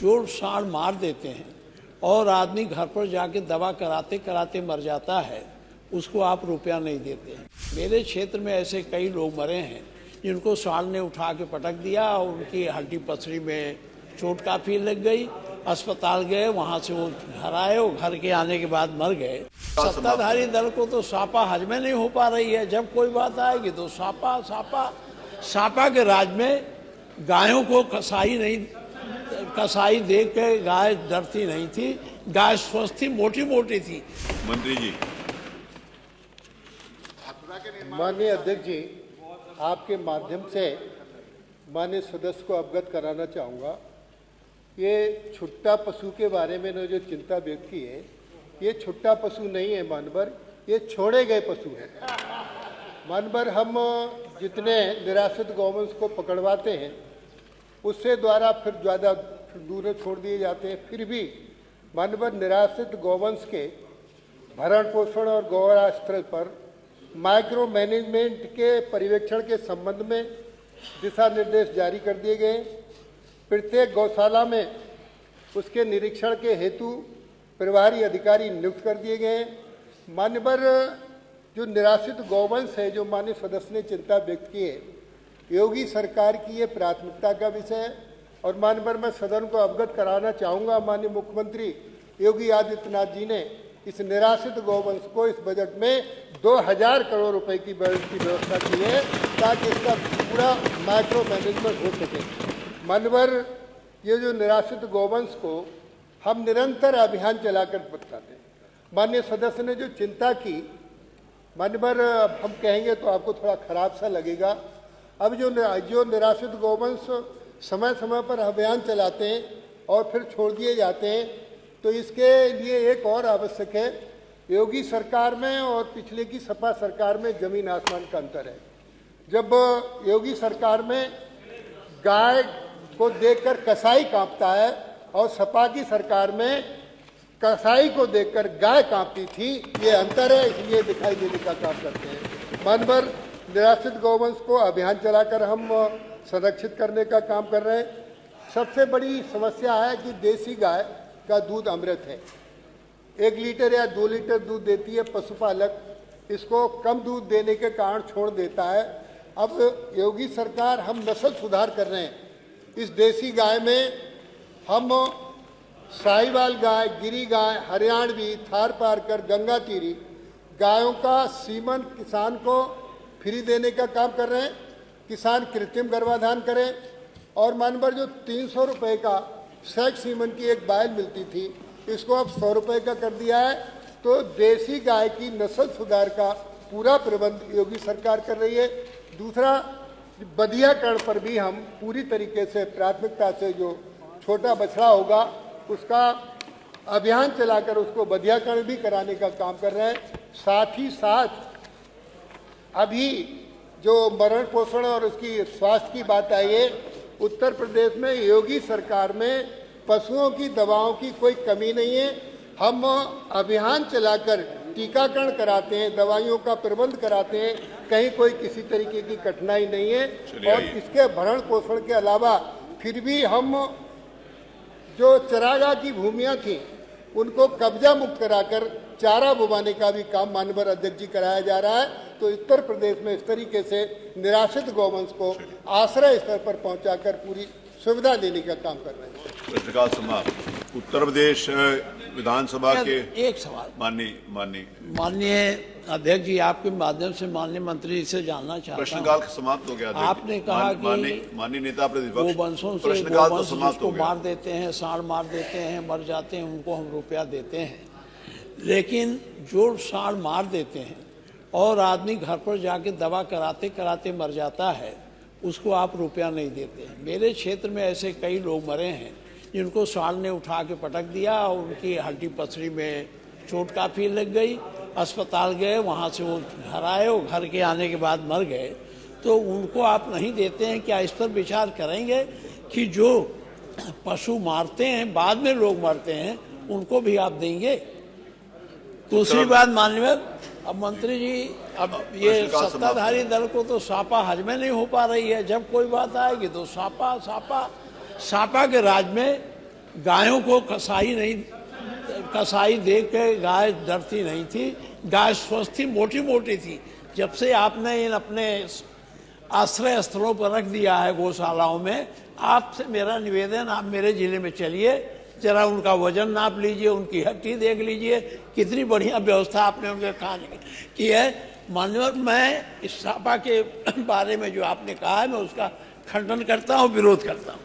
जोड़ साड़ मार देते हैं और आदमी घर पर जाके दवा कराते कराते मर जाता है, उसको आप रुपया नहीं देते हैं। मेरे क्षेत्र में ऐसे कई लोग मरे हैं जिनको साड़ ने उठा के पटक दिया और उनकी हड्डी पसली में चोट काफ़ी लग गई। अस्पताल गए, वहाँ से वो घर आए और घर के आने के बाद मर गए। सत्ताधारी दल को तो सापा हजमे नहीं हो पा रही है। जब कोई बात आएगी तो सापा सापा सापा के राज में गायों को कसाई देख के गाय डरती नहीं थी, गाय स्वस्थ थी, मोटी मोटी थी। मंत्री जी। माननीय अध्यक्ष जी, आपके माध्यम से माननीय सदस्य को अवगत कराना चाहूँगा। ये छुट्टा पशु के बारे में जो चिंता व्यक्त की है, ये छुट्टा पशु नहीं है मानवर, ये छोड़े गए पशु हैं। मानवर हम जितने निराश्रित गौवंश को पकड़वाते हैं उससे द्वारा फिर ज़्यादा दूर छोड़ दिए जाते हैं। फिर भी मानवर निराश्रित गौवंश के भरण पोषण और गौरा स्थल पर माइक्रो मैनेजमेंट के पर्यवेक्षण के संबंध में दिशा निर्देश जारी कर दिए गए। प्रत्येक गौशाला में उसके निरीक्षण के हेतु प्रभारी अधिकारी नियुक्त कर दिए गए। मान्यवर जो निराश्रित गौवंश है, जो माननीय सदस्य ने चिंता व्यक्त की है, योगी सरकार की ये प्राथमिकता का विषय है। और मान्यवर मैं सदन को अवगत कराना चाहूँगा, माननीय मुख्यमंत्री योगी आदित्यनाथ जी ने इस निराश्रित गौवंश को इस बजट में 2000 करोड़ रुपए की बजट की व्यवस्था की है ताकि इसका पूरा माइक्रो मैनेजमेंट हो सके। मान्यवर ये जो निराश्रित गौवंश को हम निरंतर अभियान चलाकर बताते हैं। माननीय सदस्य ने जो चिंता की, मान्यवर हम कहेंगे तो आपको थोड़ा खराब सा लगेगा। अब जो निराश्रित गौवंश समय समय पर अभियान चलाते हैं और फिर छोड़ दिए जाते हैं, तो इसके लिए एक और आवश्यक है। योगी सरकार में और पिछले की सपा सरकार में जमीन आसमान का अंतर है। जब योगी सरकार में गाय को देखकर कसाई कांपता है और सपा की सरकार में कसाई को देखकर गाय कांपती थी, ये अंतर है, इसलिए दिखाई देने का काम करते हैं। मानवर निराश्रित गौवंश को अभियान चलाकर हम संरक्षित करने का काम कर रहे हैं। सबसे बड़ी समस्या है कि देसी गाय का दूध अमृत है। 1 लीटर या 2 लीटर दूध देती है पशुपालक, इसको कम दूध देने के कारण छोड़ देता है। अब योगी सरकार हम नस्ल सुधार कर रहे हैं। इस देसी गाय में हम साहिवाल गाय, गिरी गाय, हरियाणवी, थार पारकर, गंगा तीरी गायों का सीमन किसान को फ्री देने का काम कर रहे हैं। किसान कृत्रिम गर्भाधान करें। और मानवर जो 300 रुपये का सेक्स सीमन की एक बायल मिलती थी, इसको अब 100 रुपये का कर दिया है। तो देसी गाय की नस्ल सुधार का पूरा प्रबंध योगी सरकार कर रही है। दूसरा, बधियाकरण पर भी हम पूरी तरीके से प्राथमिकता से जो छोटा बछड़ा होगा उसका अभियान चलाकर उसको बधियाकरण भी कराने का काम कर रहे हैं। साथ ही साथ अभी जो मरण पोषण और उसकी स्वास्थ्य की बात आई है, उत्तर प्रदेश में योगी सरकार में पशुओं की दवाओं की कोई कमी नहीं है। हम अभियान चलाकर टीकाकरण कराते हैं, दवाइयों का प्रबंध कराते हैं, कहीं कोई किसी तरीके की कठिनाई नहीं है। और इसके भरण पोषण के अलावा फिर भी हम जो चरागाह की भूमियां थी उनको कब्जा मुक्त कराकर चारा बुवाने का भी काम माननीय अध्यक्ष जी कराया जा रहा है। तो उत्तर प्रदेश में इस तरीके से निराश्रित गौवंश को आश्रय स्तर पर पहुंचाकर पूरी सुविधा देने का काम कर रहे हैं। प्रश्नकाल समाप्त। उत्तर प्रदेश विधानसभा के एक सवाल माननीय अध्यक्ष जी, आपके माध्यम से माननीय मंत्री जी से जानना चाहता हूं। प्रश्नकाल समाप्त हो गया। आपने कहा कि माननीय नेता प्रतिपक्ष, गोवंशों से प्रश्नकाल तो गोवंश समाप्त हो गया। मार देते हैं, साड़ मार देते हैं, मर जाते हैं, उनको हम रुपया देते हैं। लेकिन जो साड़ मार देते हैं और आदमी घर पर जाके दवा कराते कराते मर जाता है, उसको आप रुपया नहीं देते हैं। मेरे क्षेत्र में ऐसे कई लोग मरे हैं जिनको साड़ ने उठा के पटक दिया और उनकी हड्डी पसली में चोट काफ़ी लग गई। अस्पताल गए, वहाँ से वो घर आए और घर के आने के बाद मर गए। तो उनको आप नहीं देते हैं। क्या इस पर विचार करेंगे कि जो पशु मारते हैं, बाद में लोग मरते हैं, उनको भी आप देंगे? दूसरी बात माननीय अब मंत्री जी, अब ये सत्ताधारी दल को तो सापा हजमे नहीं हो पा रही है। जब कोई बात आएगी तो सापा सापा सापा के राज में गायों को कसाई देख के गाय डरती नहीं थी, गाय स्वस्थ थी, मोटी मोटी थी। जब से आपने इन अपने आश्रय स्थलों पर रख दिया है गौशालाओं में, आपसे मेरा निवेदन, आप मेरे जिले में चलिए, जरा उनका वजन नाप लीजिए, उनकी हड्डी देख लीजिए, कितनी बढ़िया व्यवस्था आपने उनके खाने की है। माननीय, मैं इस सपा के बारे में जो आपने कहा है, मैं उसका खंडन करता हूँ, विरोध करता हूँ।